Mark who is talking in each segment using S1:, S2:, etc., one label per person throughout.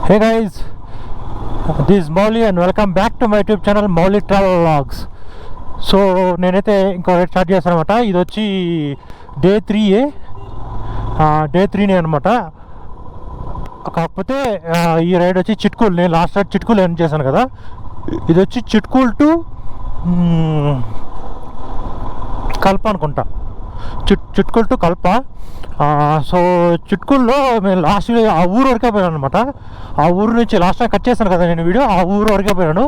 S1: Hey guys, this is Mowli and welcome back to my YouTube channel Mowli Travel Vlogs. So నేనైతే ఇంకో ride start చేస్తాను అనమాట. ఇది వచ్చి డే 3నే అనమాట. కాకపోతే ఈ రైడ్ వచ్చి చిట్కూల్, నేను లాస్ట్ రైడ్ చిట్కూల్ ఎండ్ చేశాను కదా, ఇది వచ్చి చిట్కూల్ టు కల్ప అనుకుంటా, చిట్కూల్ టు కల్ప. సో చిట్కూల్లో మేము లాస్ట్ ఆ ఊరు వరకే పోయాను అనమాట. ఆ ఊరు నుంచి లాస్ట్ టైం కట్ చేశాను కదా నేను వీడియో, ఆ ఊరు వరకే పోయాను.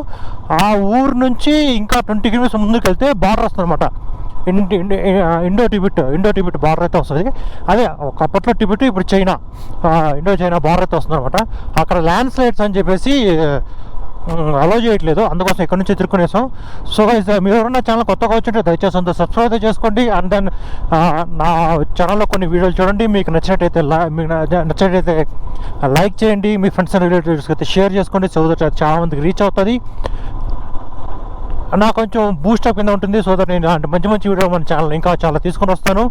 S1: ఆ ఊరు నుంచి ఇంకా 20 కిలోమీటర్స్ ముందుకు వెళ్తే బార్డర్ వస్తుంది అనమాట. ఇండో టిబెట్ బార్డర్ అయితే వస్తుంది. అదే ఒకప్పట్లో టిబెట్, ఇప్పుడు చైనా, ఇండో చైనా బార్డర్ అయితే వస్తుంది అనమాట. అక్కడ ల్యాండ్ స్లైడ్స్ అని చెప్పేసి అలో చేయట్లేదు, అందుకోసం ఇక్కడ నుంచి తిరుక్కునేసాం. సో మీరు ఎవరైనా ఛానల్ కొత్తగా వచ్చింటే దయచేసి అంత సబ్స్క్రైబ్ చేసుకోండి. అండ్ దెన్ నా ఛానల్లో కొన్ని వీడియోలు చూడండి. మీకు నచ్చినట్టయితే లైక్ చేయండి, మీ ఫ్రెండ్స్ అండ్ రిలేటివ్స్కి అయితే షేర్ చేసుకోండి. సో దట్ చాలా మందికి రీచ్ అవుతుంది, నాకు కొంచెం బూస్టప్ కింద ఉంటుంది. సో దట్ నేను అంటే మంచి వీడియో మన ఛానల్ ఇంకా చాలా తీసుకొని వస్తాను.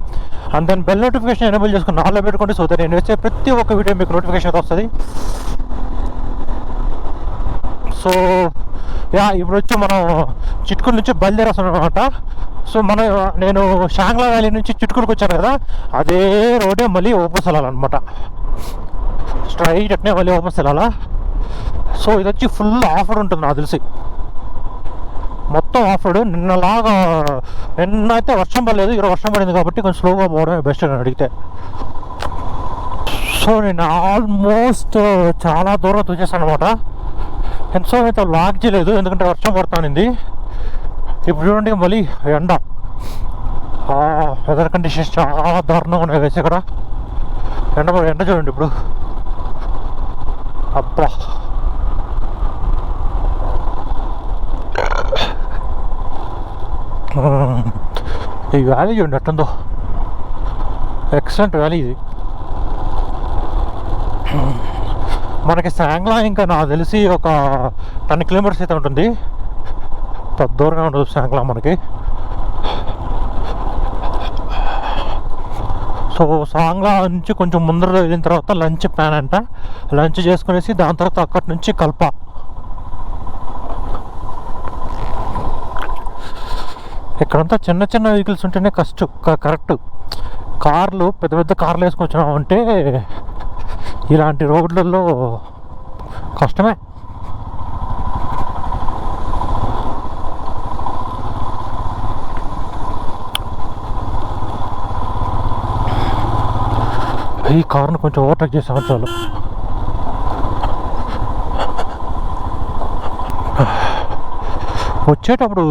S1: And then bell notification enable చేసుకుని నాలో పెట్టుకోండి. సో దట్ నేను వేసే ప్రతి ఒక్క వీడియో మీకు నోటిఫికేషన్ అయితే వస్తుంది. సో ఇప్పుడు వచ్చి మనం చిట్కూరు నుంచి బయలుదేరేస్తాం అనమాట. సో నేను షాంగ్లా వ్యాలీ నుంచి చిట్కూరుకి వచ్చాను కదా, అదే రోడ్డే మళ్ళీ వాపస్ వెళ్ళాలన్నమాట. స్ట్రైట్ అట్నే మళ్ళీ వాపస్ వెళ్ళాలా. సో ఇది వచ్చి ఫుల్ ఆఫ్ రోడ్ ఉంటుంది నాకు తెలిసి, మొత్తం ఆఫ్ రోడ్. నిన్న అయితే వర్షం పడలేదు, ఈరోజు వర్షం పడింది కాబట్టి కొంచెం స్లోగా పోవడమే బెస్ట్ అని అడిగితే. సో నేను ఆల్మోస్ట్ చాలా దూరం చూసేసాను అనమాట. ఎంతో అయితే లాక్ చేయలేదు, ఎందుకంటే వర్షం పడుతుంది. ఇప్పుడు చూడండి మళ్ళీ ఎండ, వెదర్ కండిషన్స్ చాలా దారుణంగా ఉన్నాయి వేసి ఇక్కడ. ఎండ చూడండి ఇప్పుడు, అబ్బా. ఈ వ్యాలీ చూడండి ఎట్టుందో, ఎక్సలెంట్ వ్యాలీ ఇది. మనకి సాంగ్లా ఇంకా నాకు తెలిసి ఒక 10 కిలోమీటర్స్ అయితే ఉంటుంది, పెద్ద దూరంగా ఉండదు సాంగ్లా మనకి. సో సాంగ్లా నుంచి కొంచెం ముందర వెళ్ళిన తర్వాత లంచ్ ప్లాన్ అంట, లంచ్ చేసుకునేసి దాని తర్వాత అక్కడి నుంచి కల్ప. ఇక్కడంతా చిన్న వెహికల్స్ ఉంటేనే కరెక్ట్. కార్లు పెద్ద కార్లు వేసుకొచ్చినామంటే ఇలాంటి రోడ్లలో కష్టమే. ఈ కార్ను కొంచెం ఓవర్టేక్ చేసాము చాలు. వచ్చేటప్పుడు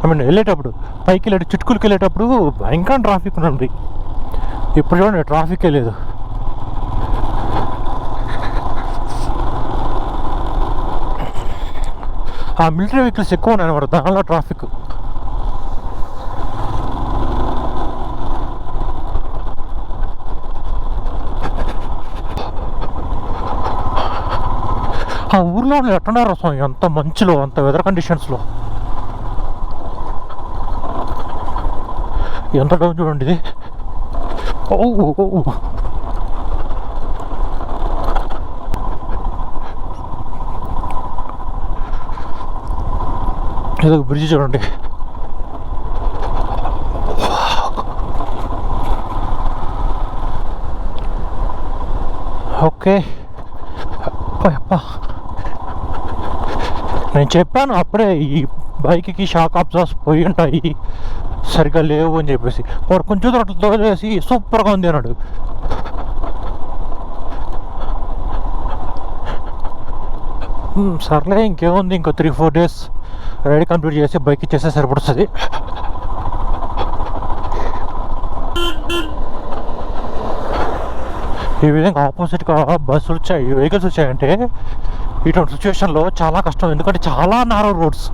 S1: వెళ్ళేటప్పుడు పైకి వెళ్ళేటప్పుడు చిట్కూలకి వెళ్ళేటప్పుడు భయంకర ట్రాఫిక్ ఉంది. ఇప్పుడు చూడండి ట్రాఫికే లేదు. ఆ మిలిటరీ వెహికల్స్ ఎక్కువ ఉన్నాయి అన్నమాట, దానిలో ట్రాఫిక్. ఆ ఊర్లో ఎట్టున్నారు అసలు, ఎంత మంచులో, అంత వెదర్ కండిషన్స్లో. ఎంత డౌన్ చూడండి ఇది. ఏదో బ్రిడ్జ్ చూడండి. ఓకే, అప్పా నేను చెప్పాను అప్పుడే ఈ బైక్కి షాక్ అబ్జర్వర్స్ పోయి ఉంటాయి, సరిగ్గా లేవు అని చెప్పేసి. వాడు కొంచెం దూరంతో చేసి సూపర్గా ఉంది అన్నాడు. సర్లే ఇంకేముంది, ఇంకో 3-4 డేస్ రైడ్ కంప్లీట్ చేసి బైక్ ఇచ్చేస్తే సరిపడుతుంది. ఈ విధంగా ఆపోజిట్గా బస్సులు వచ్చాయి, వెహికల్స్ వచ్చాయంటే ఇటువంటి సిచ్యువేషన్లో చాలా కష్టం, ఎందుకంటే చాలా నారో రోడ్స్.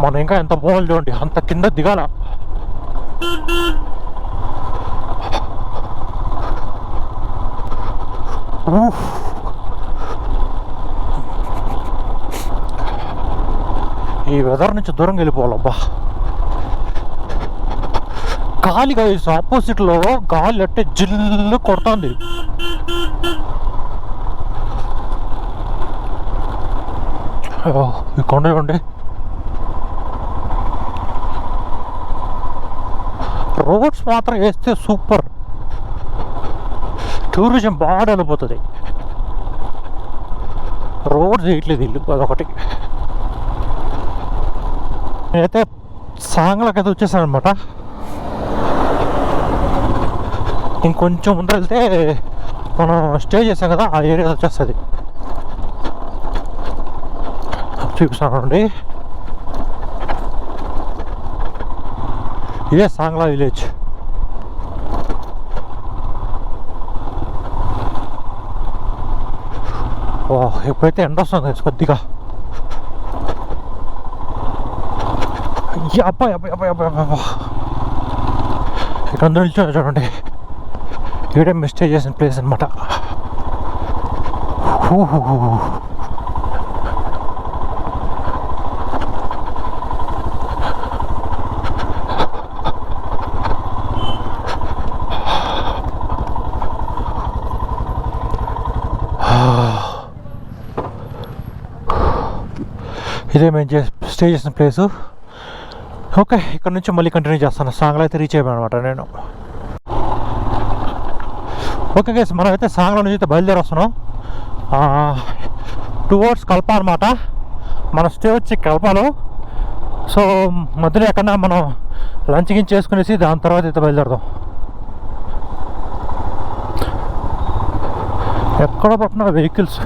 S1: మనం ఇంకా ఎంత పోవాలి చూడండి, అంత కింద దిగాల. ఈ వెదర్ నుంచి దూరంగా వెళ్ళిపోవాలబ్బా. గాలి గైస్ ఆపోజిట్లో గాలి అంటే జిల్లు కొడుతుంది. ఈ కొండ చూడండి, రోడ్స్ మాత్రం వేస్తే సూపర్, టూరిజం బాగా డెవలప్ అవుతుంది. రోడ్స్ వేయట్లేదు ఇల్లు, అదొకటి. నేనైతే సాంగ్లకైతే వచ్చేసాను అనమాట. ఇంకొంచెం ముందర వెళ్తే మనం స్టే చేసాం కదా, ఆ ఏరియా వచ్చేస్తుంది. చూపిస్తానండి, ఇదే సాంగ్లా విలేజ్. ఎప్పుడైతే ఎండ వస్తుంది కొద్దిగా, అబ్బాయి అబ్బాయి అబ్బాయి అబ్బాయి అబ్బా, ఇక్కడ నిల్చొని చూడండి, ఈడే మిస్టేక్ చేసిన ప్లేస్ అనమాట. ఇదే మేము స్టే చేసిన ప్లేసు. ఓకే, ఇక్కడ నుంచి మళ్ళీ కంటిన్యూ చేస్తాను. సాంగ్లో అయితే రీచ్ అయిపోయాను అనమాట నేను. ఓకే గైస్, మనం అయితే సాంగ్లో నుంచి అయితే బయలుదేరి వస్తున్నాం. టువర్డ్స్ కల్ప అనమాట. మన స్టే వచ్చి కల్పలో. సో మధ్యలో ఎక్కడన్నా మనం లంచ్ గిన్ చేసుకునేసి దాని తర్వాత అయితే బయలుదేరదాం. ఎక్కడ పట్టిన వెహికల్స్,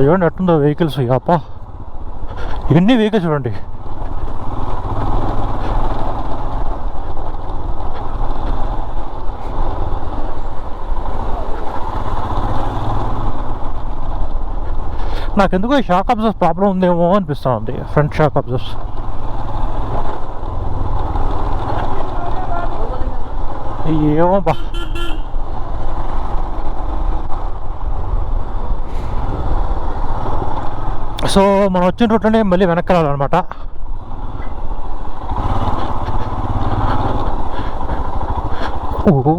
S1: చూడండి ఎట్టుందో వెహికల్స్. అప్ప ఎన్ని వెహికల్స్ చూడండి. నాకెందుకో షాక్ అబ్జర్వ్స్ ప్రాబ్లం ఉందేమో అనిపిస్తూ ఉంది, ఫ్రంట్ షాక్ అబ్జర్వ్స్. ఏమో బా. సో మనం వచ్చిన రూట్లోనే మళ్ళీ వెనక్కి రావాలన్నమాట. ఓహో,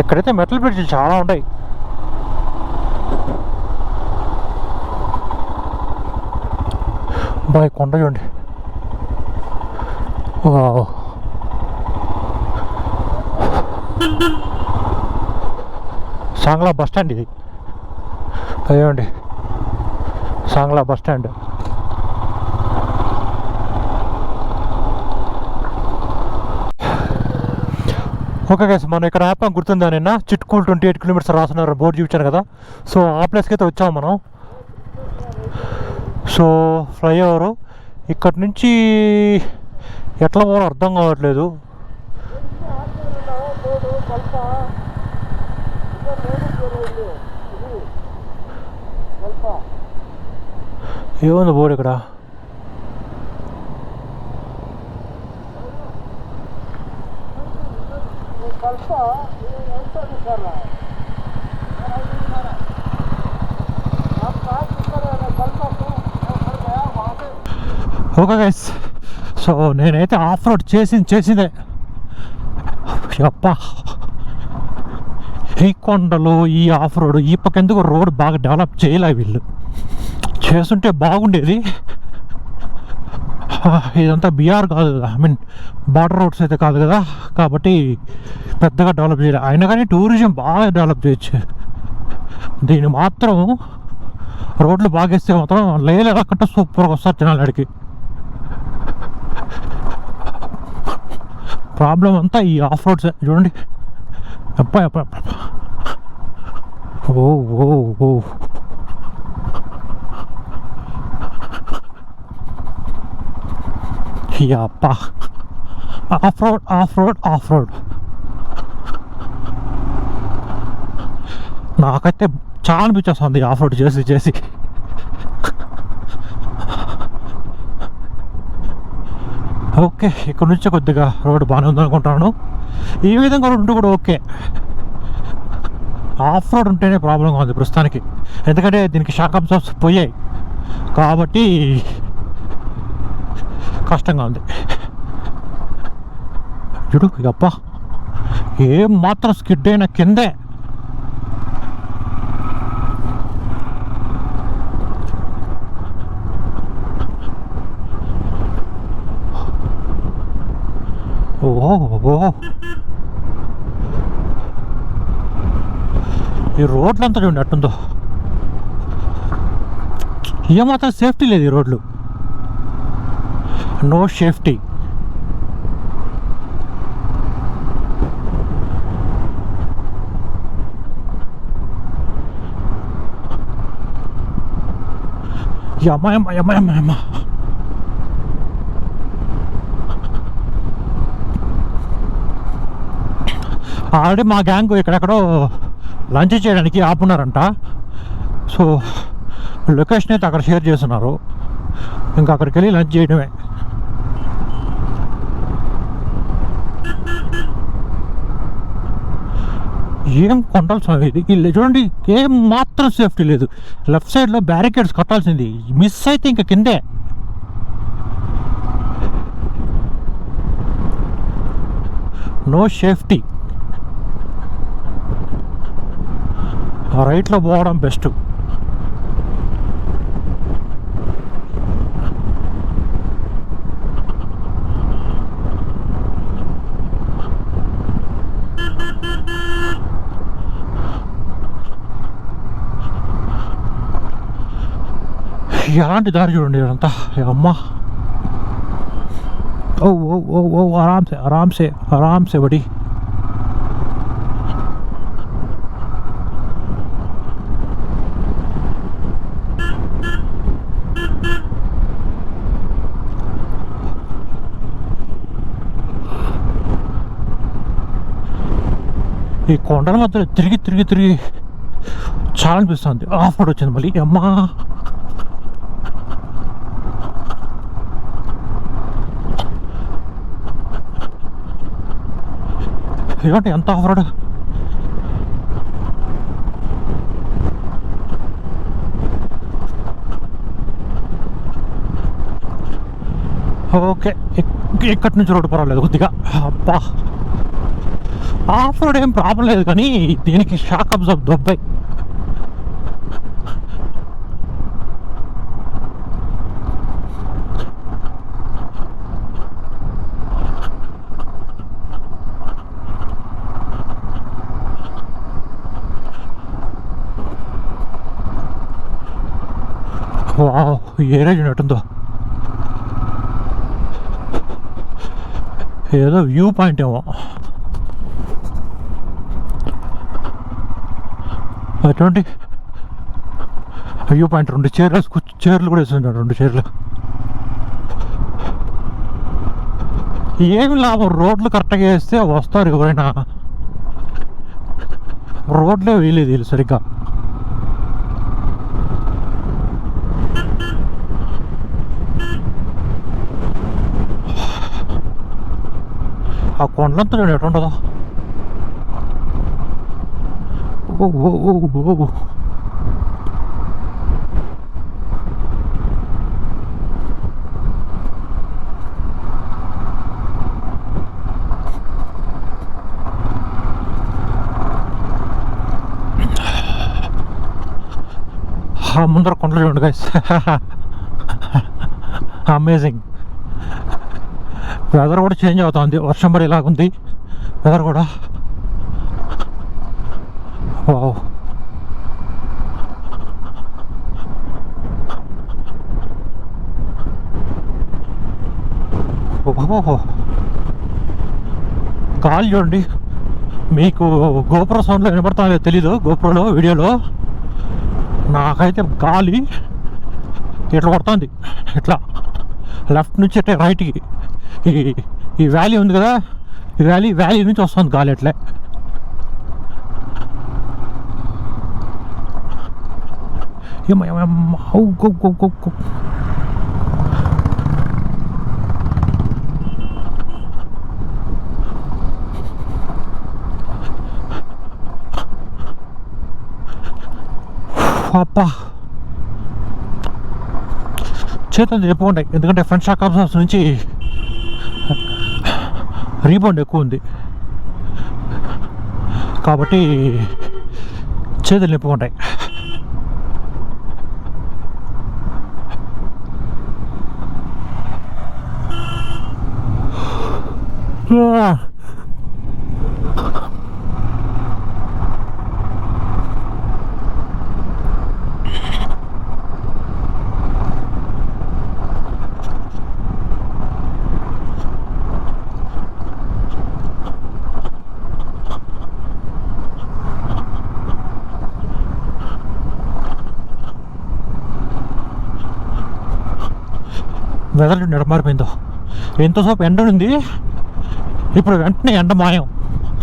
S1: ఎక్కడైతే మెటల్ బ్రిడ్జ్లు చాలా ఉంటాయి. బాయ్ కొండ చూడండి. సాంగ్లా బస్ స్టాండ్ ఇది, అదేమండి Sangla bus stand. Okay guys, మనం ఇక్కడ యాప్ గుర్తుందా, నిన్న చిట్కూల్ 28 కిలోమీటర్స్ రాస్తున్నారు బోర్డు చూపించాను కదా. సో ఆ ప్లేస్కి అయితే వచ్చాము మనం. సో ఫ్లైఓవరు ఇక్కడ నుంచి ఎట్లా పోవాలో అర్థం కావట్లేదు. ఏముంది బోర్డు ఇక్కడ? ఓకే గైస్, సో నేనైతే ఆఫ్ రోడ్ చేసిందే. అప్పా, ఈ కొండలు, ఈ ఆఫ్ రోడ్, ఈ పక్క ఎందుకు రోడ్ బాగా డెవలప్ చేయలే వీళ్ళు. చేస్తుంటే బాగుండేది. ఇదంతా బీఆర్ కాదు కదా, ఐ మీన్ బార్డర్ రోడ్స్ అయితే కాదు కదా, కాబట్టి పెద్దగా డెవలప్ చేయలేదు. అయినా కానీ టూరిజం బాగా డెవలప్ చేయొచ్చు. దీన్ని మాత్రం రోడ్లు బాగా వేస్తే మాత్రం లేదంటే సూపర్గా వస్తారు జనాలు అడిగి. ప్రాబ్లం అంతా ఈ ఆఫ్ రోడ్స్ చూడండి. అప్పా అప్పా ఓ ఓ ఓ అప్పా, of road of road of road. నాకైతే చాలా అనిపించేస్తుంది ఆఫ్ రోడ్ చేసి చేసి. ఓకే, ఇక్కడ నుంచి కొద్దిగా రోడ్డు బాగానే ఉందనుకుంటున్నాను. ఈ విధంగా రోడ్డు కూడా ఓకే. ఆఫ్ రోడ్ ఉంటేనే ప్రాబ్లంగా ఉంది ప్రస్తుతానికి, ఎందుకంటే దీనికి షాక్ అబ్జార్బ్స్ పోయాయి కాబట్టి కష్టంగా ఉంది. చూడు అబ్బా, ఏం మాత్రం స్కిడ్ అయినా కిందే. ఓహో, ఈ రోడ్లంతా చూడండి అట్టుందో. ఏమాత్రం సేఫ్టీ లేదు ఈ రోడ్లు, నో సేఫ్టీ. యమ్మ ఆల్రెడీ మా గ్యాంగ్ ఎక్కడెక్కడో లంచ్ చేయడానికి ఆపున్నారంట. సో లొకేషన్ అయితే అక్కడ షేర్ చేస్తున్నారు, ఇంకా అక్కడికి వెళ్ళి లంచ్ చేయడమే. ఏం కొంటాల్సిన ఇది చూడండి, ఏం మాత్రం సేఫ్టీ లేదు. లెఫ్ట్ సైడ్లో బ్యారికేడ్స్ కట్టాల్సింది, మిస్ అయితే ఇంకా కిందే. No safety. రైట్లో పోవడం బెస్ట్. ఎలాంటి దారి చూడండి ఇదంతా, అమ్మా. ఓ ఓ ఓ ఓ ఆరామ్సే ఆరామ్సే ఆరామ్సే బడి. ఈ కొండల మధ్యలో తిరిగి తిరిగి తిరిగి చాలా అనిపిస్తుంది. ఆఫ్ రోడ్ వచ్చింది మళ్ళీ, అమ్మా. ఏమంటే ఎంత ఆఫ్ రోడ్. ఓకే, ఇక్కడి నుంచి రోడ్డు పర్వాలేదు కొద్దిగా. అబ్బా, ఆఫ్ రోడ్ ఏం ప్రాబ్లం లేదు, కానీ దీనికి షాక్ అబ్జార్బ్ దొబ్బాయి. వావ్, ఏరియా చూడటుందో, ఏదో వ్యూ పాయింట్ ఏమో. అటువంటి వ్యూ పాయింట్, 2 చైర్లు కూడా వేసుకుంటాడు, 2 చైర్లు. ఏమి లాభం, రోడ్లు కరెక్ట్గా వేస్తే వస్తారు ఎవరైనా, రోడ్లే వేయలేదు వీళ్ళు సరిగ్గా. ఆ కొండలంతా నేను ఎటుండదో. ఓ ఓ ఓ ఓ, ముందర కొండలు చూడండి గైస్. అమేజింగ్. వెదర్ కూడా చేంజ్ అవుతుంది, వర్షం పడేలాగుంది వెదర్ కూడా. వావ్, ఓహో, గాలి చూడండి. మీకు గోప్రో సౌండ్లో వినపడుతుందో తెలీదు, గోప్రోలో వీడియోలో నాకైతే గాలి ఇట్లా కొడుతుంది, ఇట్లా లెఫ్ట్ నుంచి అంటే రైట్కి. ఈ వ్యాలీ ఉంది కదా, ఈ వ్యాలీ నుంచి వస్తుంది గాలి అట్లే. అబ్బా చేతులు ఎక్కువ ఉంటాయి, ఎందుకంటే ఫ్రంట్ షాక్ అబ్జర్వర్స్ నుంచి రీబౌండ్ ఎక్కువ ఉంది కాబట్టి చేతులు నొప్పుగా ఉంటాయి. వెదర్ ఎడ మారిపోయిందో, ఎంతసేపు ఎండ ఉంది, ఇప్పుడు వెంటనే ఎండ మాయం,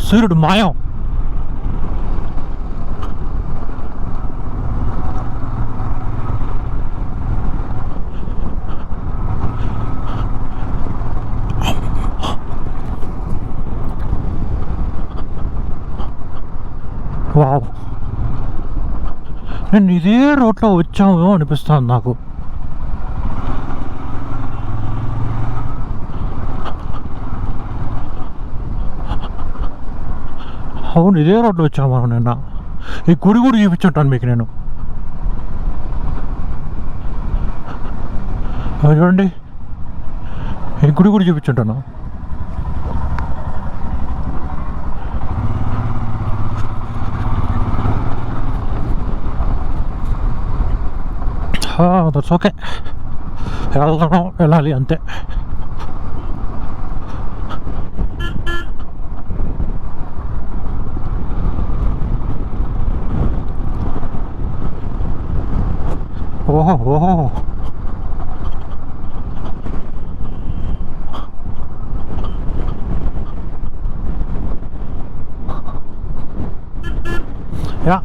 S1: సూర్యుడు మాయం. వావ్, నేను ఇదే రోడ్లో వచ్చామేమో అనిపిస్తుంది నాకు. అవును, ఇదే రోడ్లో వచ్చాము మనం నిన్న. ఈ గుడి కూడా చూపించుంటాను మీకు నేను. చూడండి, ఈ గుడి కూడా చూపించుంటాను. దట్స్ ఓకే, వెళ్ళాలి అంతే. ఓహో ఓహో,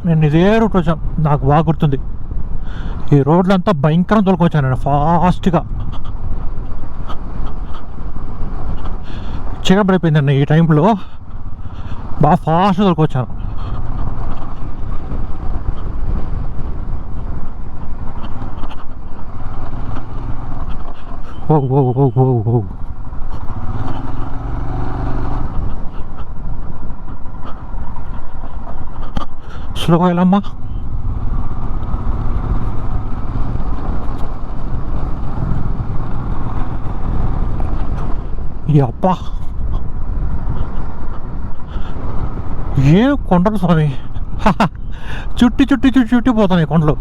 S1: నేను ఇదే రూట్ వచ్చాను, నాకు బాగా గుర్తుంది. ఈ రోడ్లంతా భయంకరం తోలుకొచ్చాను నేను ఫాస్ట్గా. చీకటి పడిపోయిందండి ఈ టైంలో, బాగా ఫాస్ట్గా తోలుకొచ్చాను. ఓ ఓ ఓ ఓ ఓ, స్లోగా వెళ్ళమ్మా. అబ్బా, ఏం కొండలు స్వామి, చుట్టి చుట్టి చుట్టి చుట్టి పోతాయి కొండలు.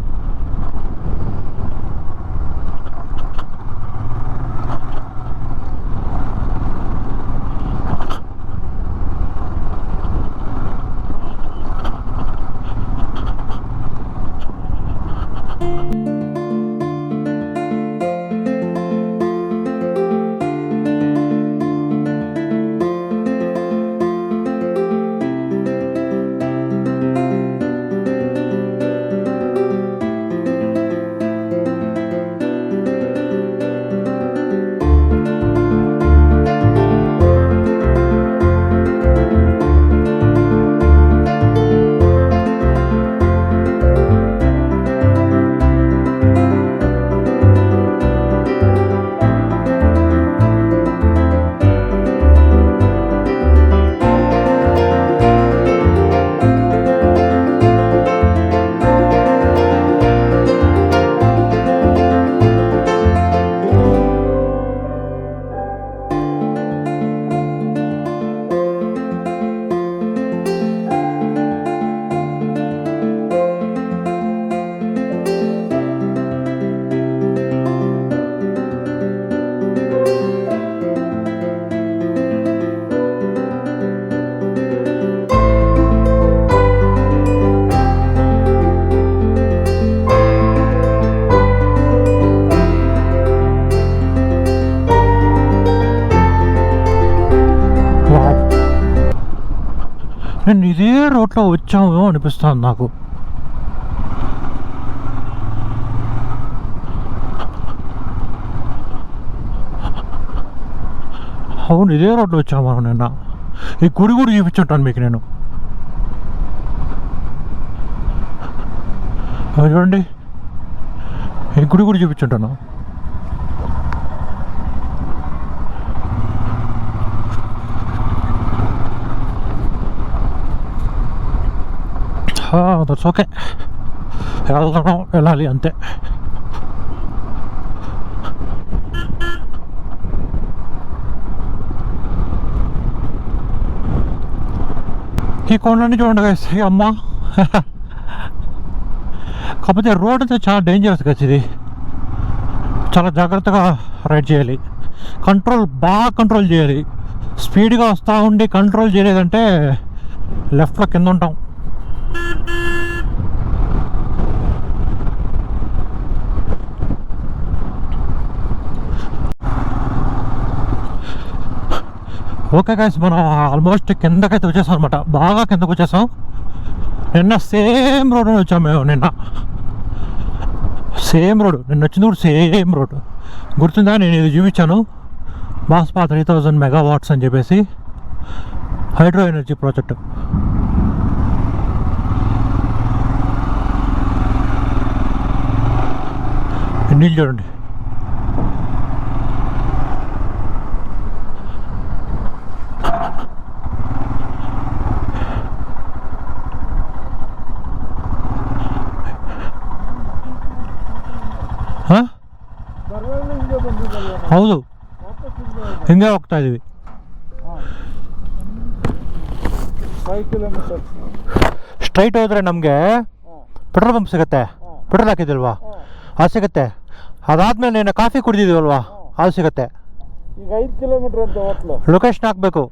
S1: నేను ఇదే రోడ్లో వచ్చామేమో అనిపిస్తుంది నాకు. అవును, ఇదే రోడ్లో వచ్చాము మనం నిన్న. ఈ గుడి కూడా చూపించుంటాను మీకు నేను. చూడండి, ఈ గుడి కూడా చూపించుంటాను. దట్స్ ఓకే, వెళ్ళాలి అంతే. ఈ కొండని చూడండి గైస్, అమ్మ. కాకపోతే రోడ్ అయితే చాలా డేంజరస్ గైస్. ఇది చాలా జాగ్రత్తగా రైడ్ చేయాలి, బాగా కంట్రోల్ చేయాలి. స్పీడ్గా వస్తూ ఉండి కంట్రోల్ చేయలేదంటే లెఫ్ట్లో కింద ఉంటాం. ఓకే గైస్, మనం ఆల్మోస్ట్ కిందకైతే వచ్చేసాం అనమాట. బాగా కిందకు వచ్చేసాం. నిన్న సేమ్ రోడ్ వచ్చాము మేము. నిన్న వచ్చింది కూడా సేమ్ రోడ్. గుర్తుందా, నేను ఇది చూపించాను, బాస్పా 3000 మెగావాట్స్ అని చెప్పేసి హైడ్రో ఎనర్జీ ప్రాజెక్ట్. నీళ్ళు చూడండి. ಹೌದು, ಹಿಂಗೆ ಹೋಗ್ತಾ ಇದೀವಿ.
S2: 5 ಕಿಲೋಮೀಟರ್
S1: ಸ್ಟ್ರೈಟ್ ಹೋದ್ರೆ ನಮಗೆ ಪೆಟ್ರೋಲ್ ಪಂಪ್ ಸಿಗುತ್ತೆ. ಪೆಟ್ರೋಲ್ ಹಾಕಿದಿಲ್ವಾ, ಅದು ಸಿಗುತ್ತೆ. ಅದಾದ್ಮೇಲೆ ನೀನು ಕಾಫಿ ಕುಡಿದಿದ್ವಲ್ವಾ, ಅದು ಸಿಗುತ್ತೆ.
S2: ಈಗ 5 ಕಿಲೋಮೀಟರ್ ಅಂತ ಹೋಟ್ಲು
S1: ಲೊಕೇಶನ್ ಹಾಕಬೇಕು.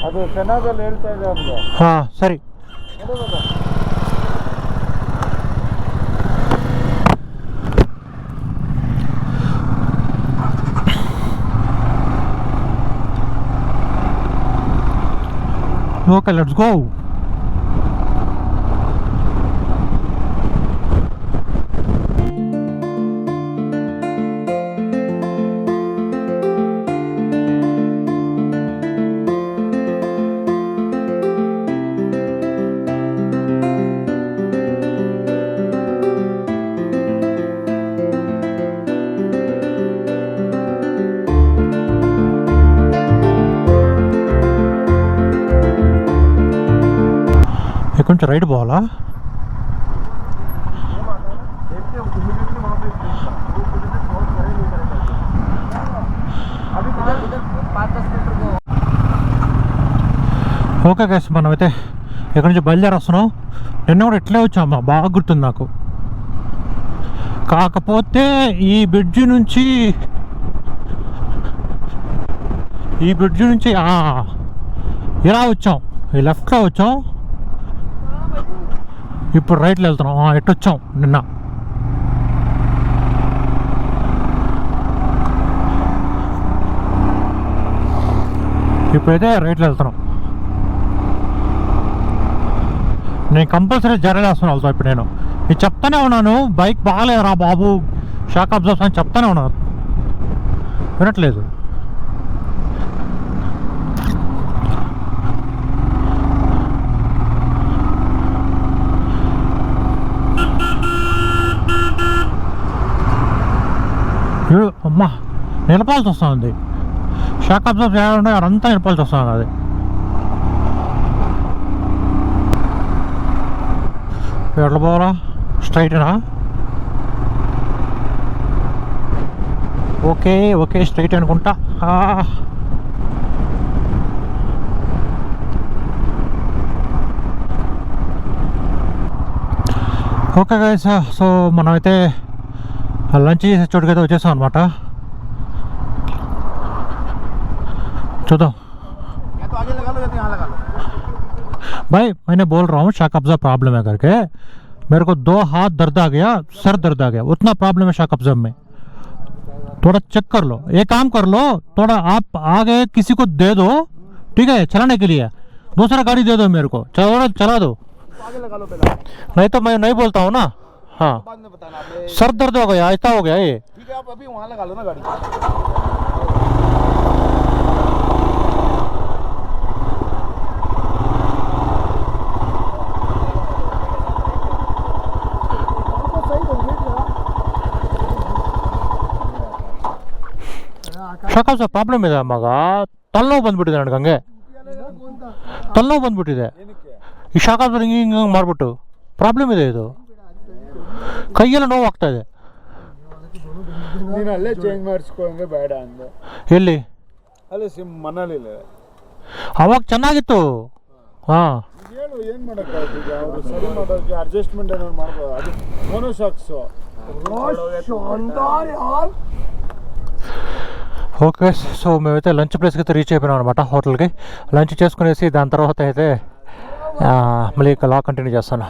S2: ಅದು ಚೆನ್ನಾಗಲ್ಲಿ ಹೇಳ್ತಾ ಇದೆ ಅವ್ರಿಗೆ.
S1: ಹಾಂ ಸರಿ. Okay, let's go. కొంచెం రైట్ పోవాలా. ఓకే గైస్, మనమైతే ఇక్కడ నుంచి బయలుదేరి వస్తున్నాం. నిన్న కూడా ఇట్లే వచ్చామా, బాగా గుర్తుంది నాకు. కాకపోతే ఈ బ్రిడ్జ్ నుంచి ఇలా వచ్చాం, ఈ లెఫ్ట్లో వచ్చాం. ఇప్పుడు రైట్లో వెళ్తున్నాం. ఎట్టొచ్చాం నిన్న. ఇప్పుడైతే రైట్లో వెళ్తున్నాం. నేను కంపల్సరీ జర్నీ వేస్తున్నాను వెళ్తాను. ఇప్పుడు నేను ఇది చెప్తానే ఉన్నాను, బైక్ బాగాలేదురా బాబు, షాక్ అబ్జర్వ్స్ అని చెప్తానే ఉన్నాను, వినట్లేదు. అమ్మా, నిలపాల్సి వస్తుంది. షాక్ అబ్జర్వ్ చేయాలంటే అదంతా నిలపాల్సి వస్తుంది. అది ఎట్లా పోవాలా, స్ట్రైట్నా? ఓకే స్ట్రైట్ అనుకుంటా. ఓకే గైస్, సో మనమైతే లంచ్ చేసే చోటుకైతే వచ్చేసాం అనమాట. చూద్దాం. भाई मैंने बोल रहा हूँ शाक अब्जर्व प्रॉब्लम है करके, मेरे को 2 हाथ दर्द आ गया, सर दर्द आ गया, उतना प्रॉब्लम है शाक अब्जर्व में. थोड़ा चेक कर लो, एक काम कर लो, थोड़ा आप आगे किसी को दे दो, ठीक है, चलाने के लिए. दूसरा गाड़ी दे दो मेरे को, चला दो. नहीं तो मैं नहीं बोलता हूँ ना. हाँ, सर दर्द हो गया, ऐसा हो गया ये.
S2: ठीक है, आप अभी वहाँ लगा लो ना गाड़ी.
S1: ಶಾಕಲ್ ಸರ್ ಪ್ರಾಬ್ಲಮ್ ಇದೆ ಮಗ, ತಲೆನೋವು ಬಂದ್ಬಿಟ್ಟಿದೆ ನನಗೆ, ಹಂಗೆ ತಲೆನೋವು ಬಂದ್ಬಿಟ್ಟಿದೆ
S2: ಏನಕ್ಕೆ
S1: ಈ ಶಾಕಲ್ ಸರ್ ಹಿಂಗೆ ಹಿಂಗೆ ಮಾಡ್ಬಿಟ್ಟು. ಪ್ರಾಬ್ಲಮ್ ಇದೆ ಇದು, ಕೈಯೆಲ್ಲ ನೋವು ಆಗ್ತಾ ಇದೆ.
S2: ನೀನು ಅಲ್ಲೇ ಚೇಂಜ್ ಮಾಡಿಸ್ಕೊಂಡ್ರೆ ಬೇಡ ಅಂದೆ.
S1: ಎಲ್ಲಿ?
S2: ಅಲ್ಲೇ ಮನೇಲಿ
S1: ಅವಾಗ ಚೆನ್ನಾಗಿತ್ತು. ಹಾಂ
S2: ಹೇಳು, ಏನು ಮಾಡೋಕ್ಕಾಗುತ್ತೆ ಈಗ ಅವರು ಸರಿ ಮಾಡೋಕ್ಕೆ ಅಡ್ಜಸ್ಟ್ಮೆಂಟ್ ಏನಾದ್ರು ಮಾಡ್ಬೋದು. ಅದು ಮೋನೋಶಾಕ್ಸು.
S1: ఓకే సో మేమైతే లంచ్ ప్లేస్కి అయితే రీచ్ అయిపోయినాం అనమాట, హోటల్కి. లంచ్ చేసుకునేసి దాని తర్వాత అయితే మళ్ళీ ఇక లా కంటిన్యూ చేస్తాను.